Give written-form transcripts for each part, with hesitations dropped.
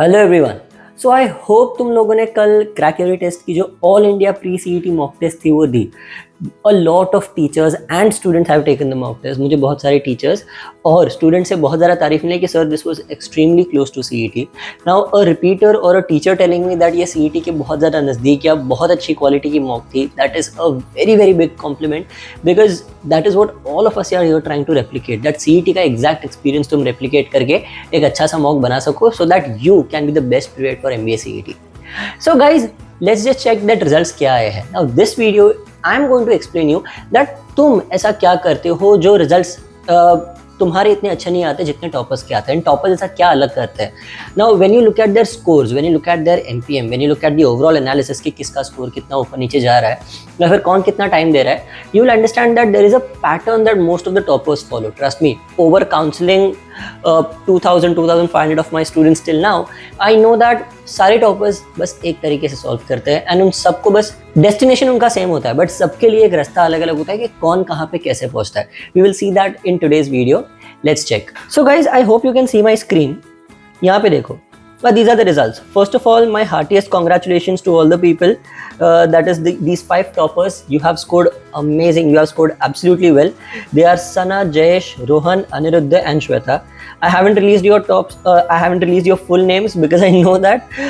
Hello everyone. So I hope तुम लोगों ने कल क्रैक टेस्ट की जो all India pre CET mock test थी वो दी। A lot of teachers and students have taken the mock test. मुझे बहुत सारे टीचर्स और स्टूडेंट्स से बहुत ज़्यादा तारीफ मिली कि sir this was extremely close to CET. Now a repeater और a teacher telling me that ये सीईटी के बहुत ज़्यादा नज़दीक या बहुत अच्छी क्वालिटी की मॉक थी, that is a very very big compliment because that is what all of us are here trying to replicate, that CET का एग्जैक्ट एक्सपीरियंस तुम रेप्लिकेट करके एक अच्छा सा मॉक बना सको so that you can be the best prepared for MBA CET. So guys, let's just check that results क्या आए हैं। Now this video I am going to explain you that तुम ऐसा क्या करते हो जो results तुम्हारे इतने अच्छे नहीं आते जितने टॉपर्स के आते हैं। टॉपर्स ऐसा क्या अलग करते हैं। Now when you look at there scores, when you look at there MPM, when you look at the overall analysis कि किसका स्कोर कितना ऊपर नीचे जा रहा है या फिर कौन कितना टाइम दे रहा है, you will understand that there is a pattern that most of the toppers follow. Trust me, over counselling 2500 of my students till now, I know that सारे टॉपर्स बस एक तरीके से सॉल्व करते हैं एंड उन सबको बस डेस्टिनेशन उनका सेम होता है, बट सबके लिए एक रास्ता अलग अलग होता है कि कौन कहाँ पे कैसे पहुँचता है। We will see that in today's video. Let's check. So guys, I hope you can see my screen. यहाँ पे देखो, but these are the results. First of all, my heartiest congratulations to all the people. That is these 5 toppers. You have scored amazing. You have scored absolutely well. They are Sana, Jayesh, Rohan, Aniruddha, and Shweta. I haven't released your tops. I haven't released your full names because I know that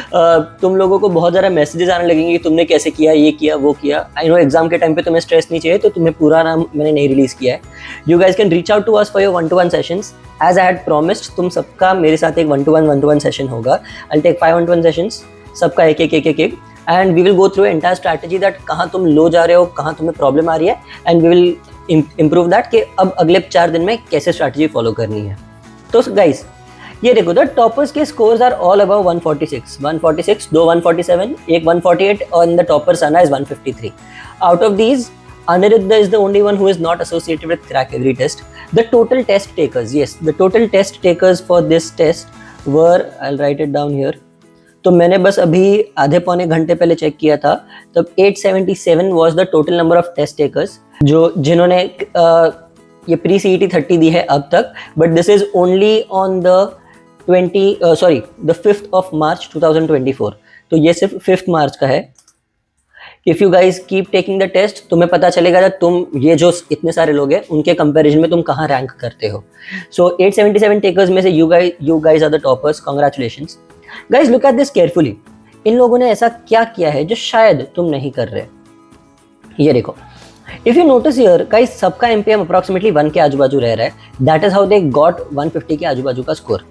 तुम लोगों को बहुत ज़्यादा messages आने लगेंगे कि तुमने कैसे किया, ये किया, वो किया। I know एग्जाम के टाइम पे तुम्हें स्ट्रेस नहीं चाहिए, तो तुम्हें पूरा नाम मैंने नहीं रिलीज किया है। You guys can reach out to us for your 1-to-1 sessions. As I had promised, तुम सबका मेरे साथ एक 1-to-1 सेशन होगा। I'll take 5 1-to-1 sessions, सबका एक and we will go through entire strategy that कहाँ तुम लो जा रहे हो, कहाँ तुम्हें प्रॉब्लम आ रही है, and we will improve that कि अब अगले 4 दिन में कैसे स्ट्रैटेजी फॉलो करनी है। तो गाइस, ये देखो, द टॉपर्स के स्कोर्स आर ऑल अबव 146, 2 147, एक 148 और the topper Sana is 153। Out of these, Aniruddha is the only one who is not associated with crack every test. The total test takers, yes, the total test takers for this test were, I'll write it down here. तो मैंने बस अभी आधे पौने घंटे पहले check किया था, तब 877 was the total number of test takers जिन्होंने ये प्री सीईटी 30 दी है अब तक, but this is only on the 5th of March 2024। तो ये सिर्फ 5th मार्च का है। If you guys keep taking the test, तुम्हें पता चलेगा that तुम ये जो इतने सारे लोग हैं उनके कंपैरिजन में तुम कहाँ रैंक करते हो। सो 877 टेकर्स में से you guys are the toppers. Congratulations guys. Look at this carefully. इन लोगों ने ऐसा क्या किया है जो शायद तुम नहीं कर रहे। ये देखो, if you notice here guys, सबका एमपीएम अप्रॉक्सिमेटली 1 के आजू बाजू रह रहा है। That is how they got 150 के आजू बाजू का score.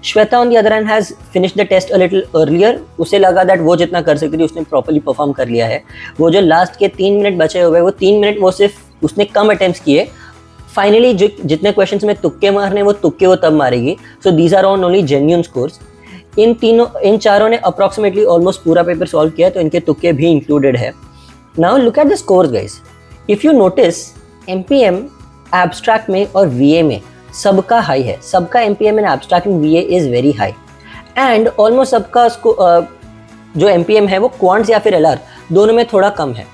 Shweta on the other hand has finished the test a little earlier. उसे लगा दैट वो जितना कर सकती थी उसने प्रॉपर्ली परफॉर्म कर लिया है। वो जो लास्ट के 3 मिनट बचे हुए, वो 3 मिनट वो सिर्फ उसने कम अटेम्प्ट्स किए। फाइनली जितने क्वेश्चंस में तुक्के मारने वो तुक्के वो तब मारेगी। So these are on only genuine scores. इन चारों ने अप्रॉक्सिमेटली ऑलमोस्ट पूरा पेपर सॉल्व किया, तो इनके तुक्के भी इंक्लूडेड है। Now look at the scores guys. If you notice, MPM, abstract में और वीए में सबका हाई है। सबका MPM in abstract and VA is very high and almost सबका जो एमपीएम है वो क्वांट्स या फिर एलआर दोनों में थोड़ा कम है।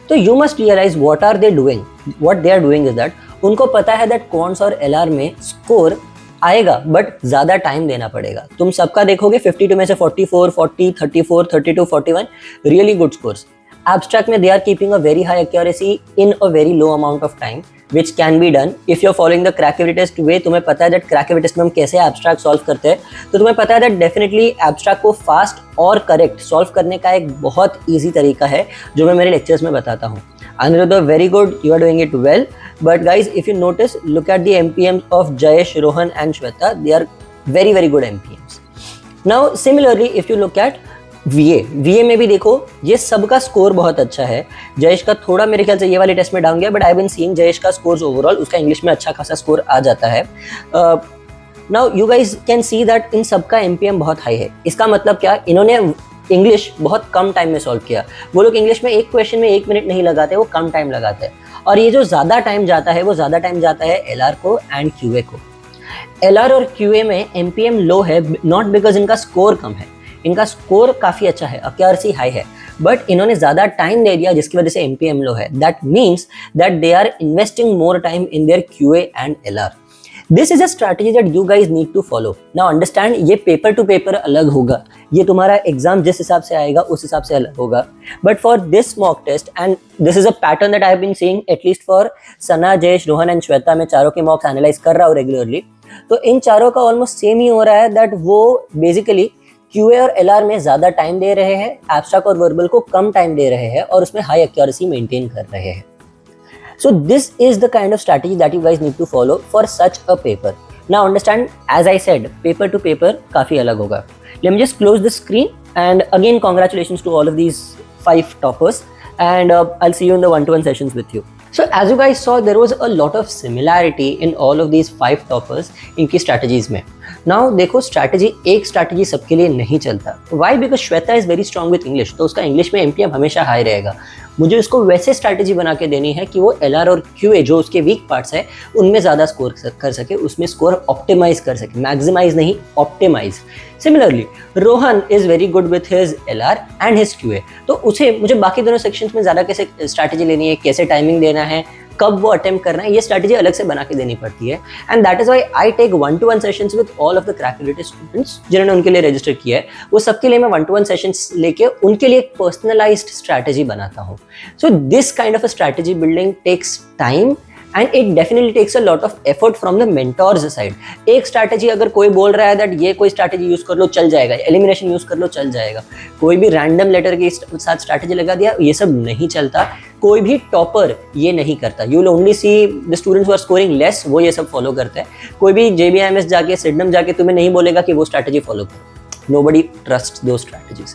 तो you must realise what are they doing. What they are doing is that उनको पता है दैट क्वांट्स और एलआर में स्कोर आएगा, बट ज़्यादा टाइम देना पड़ेगा। तुम सबका देखोगे 52 में से 44, 40, 34, 32, 41 रियली गुड स्कोर्स। एब्स्ट्रैक्ट में they are keeping a very high accuracy in a very low amount of time, which can be done if you're following the crack every test way। तुम्हें पता है that crack every test में हम कैसे abstract solve करते हैं, तो तुम्हें पता है that definitely abstract को fast और correct solve करने का एक बहुत easy तरीका है जो मैं मेरे lectures में बताता हूँ। Aniruddha, very good, you are doing it well, but guys, if you notice, look at the MPMs of Jayesh, Rohan and Shweta, they are very very good MPMs। Now similarly, if you look at वीए में भी देखो, ये सबका score बहुत अच्छा है। जयेश का थोड़ा मेरे ख्याल से ये वाले टेस्ट में डाउन गया, but I been seeing Jayesh का स्कोर्स ओवरऑल, उसका इंग्लिश में अच्छा खासा स्कोर आ जाता है। Now you guys can see that इन सबका एमपीएम बहुत हाई है। इसका मतलब क्या, इन्होंने इंग्लिश बहुत कम टाइम में सॉल्व किया। वो लोग इंग्लिश में एक क्वेश्चन में 1 मिनट नहीं लगाते, वो कम टाइम लगाते हैं। और ये जो ज़्यादा टाइम जाता है वो ज़्यादा टाइम जाता है एलआर को एंड क्यूए को। एलआर और क्यूए में एमपीएम लो है, नॉट बिकॉज इनका स्कोर कम है, इनका स्कोर काफ़ी अच्छा है, एक्यूरेसी हाई है, बट इन्होंने ज़्यादा टाइम दे दिया जिसकी वजह से एमपीएम लो है। That means that they are investing more time in their QA and LR. This is a strategy that you guys need to follow. Now understand, ये paper to paper अलग होगा, ये तुम्हारा एग्जाम जिस हिसाब से आएगा उस हिसाब से अलग होगा. But for this mock test, and this is a pattern that I have been seeing at least for Sana, Jayesh, Rohan and Shweta, मैं चारों के मॉक्स एनालाइज कर रहा हूँ रेगुलरली. तो इन चारों का ऑलमोस्ट सेम ही हो रहा है, दैट वो बेसिकली QA और LR में ज़्यादा टाइम दे रहे हैं, एब्स्ट्रैक्ट और वर्बल को कम टाइम दे रहे हैं और उसमें हाई एक्यूरेसी मेंटेन कर रहे हैं. So this is the kind of strategy that you guys need to follow for such a paper. Now understand, as I said, paper to paper काफ़ी अलग होगा. Let me just close the screen, and again congratulations to all of these 5 toppers, and I'll see you in the one-to-one sessions with you. So as you guys saw, there was a lot of similarity in all of these 5 toppers इनकी strategies में. Now देखो, strategy एक strategy सबके लिए नहीं चलता. Why? Because Shweta is very strong with English, तो उसका English में MPM हमेशा हाई रहेगा. मुझे उसको वैसे स्ट्रैटेजी बना के देनी है कि वो LR और QA जो उसके वीक पार्ट्स है उनमें ज़्यादा स्कोर कर सके, उसमें स्कोर ऑप्टिमाइज कर सके, मैक्सिमाइज नहीं, optimise. Similarly Rohan is very good with his LR and his QA, तो उसे मुझे बाकी दोनों सेक्शंस में ज़्यादा कैसे स्ट्रैटेजी लेनी है, कैसे टाइमिंग देना है, कब वो अटेम्प्ट करना है, ये स्ट्रैटेजी अलग से बना के देनी पड़ती है. And that is why I take 1-to-1 sessions with all of the crack students जिन्होंने उनके लिए रजिस्टर किया है. वो सबके लिए मैं 1-to-1 सेशंस लेके उनके लिए एक पर्सनलाइज्ड स्ट्रैटेजी बनाता हूँ. So this kind of a strategy building takes time and it definitely takes a lot of effort from the mentors side. एक स्ट्रैटेजी अगर कोई बोल रहा है दैट ये कोई स्ट्रैटेजी यूज कर लो चल जाएगा, एलिमिनेशन यूज कर लो चल जाएगा, कोई भी रैंडम लेटर के साथ स्ट्रैटेजी लगा दिया, ये सब नहीं चलता. कोई भी टॉपर ये नहीं करता. You will only see the students who are scoring less, वो ये सब फॉलो करते हैं. कोई भी JBIMS जाके, सिडनम जाके तुम्हें नहीं बोलेगा कि वो स्ट्रैटेजी फॉलो करो. Nobody trusts those strategies.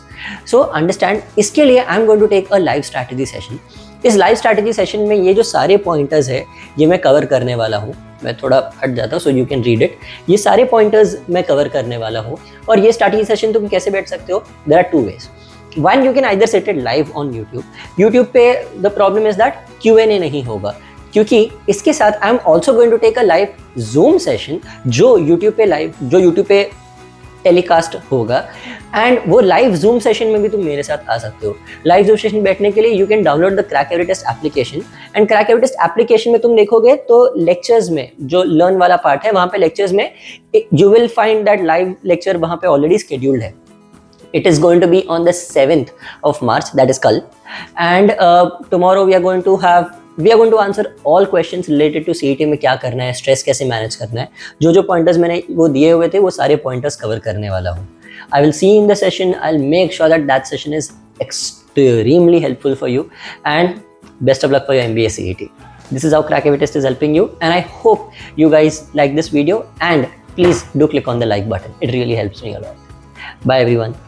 So understand, इसके लिए I am going to take a live strategy session. इस लाइव स्ट्रैटेजी सेशन में ये जो सारे पॉइंटर्स है ये मैं कवर करने वाला हूँ. मैं थोड़ा हट जाता हूँ so you can read it. ये सारे पॉइंटर्स मैं कवर करने वाला हूँ. और ये स्ट्रैटेजी सेशन तुम कैसे बैठ सकते हो? There are 2 ways. One, you can either set it live on YouTube. YouTube पे the problem is that Q&A नहीं होगा, क्योंकि इसके साथ I am also going to take a live Zoom session जो यूट्यूब पे टेलीकास्ट होगा. एंड वो लाइव Zoom सेशन में भी तुम मेरे साथ आ सकते हो. लाइव Zoom सेशन बैठने के लिए you can download the crack every test application. And crack every test application में तुम देखोगे तो लेक्चर्स में जो लर्न वाला पार्ट है वहाँ पे लेक्चर्स में you will find that live lecture वहाँ पे ऑलरेडी स्केड्यूल्ड है. It is going to be on the 7th of March, that is कल. And tomorrow we are going to answer all questions related to CET में क्या करना है, stress कैसे manage करना है. जो पॉइंटर्स मैंने वो दिए हुए थे वो सारे पॉइंटर्स कवर करने वाला हूँ. I will see you in the session. I'll make sure that session is extremely helpful for you. And best of luck for your MBA CET. This is how Crack Every Test is helping you. And I hope you guys like this video. And please do click on the like button. It really helps me a lot. Bye everyone.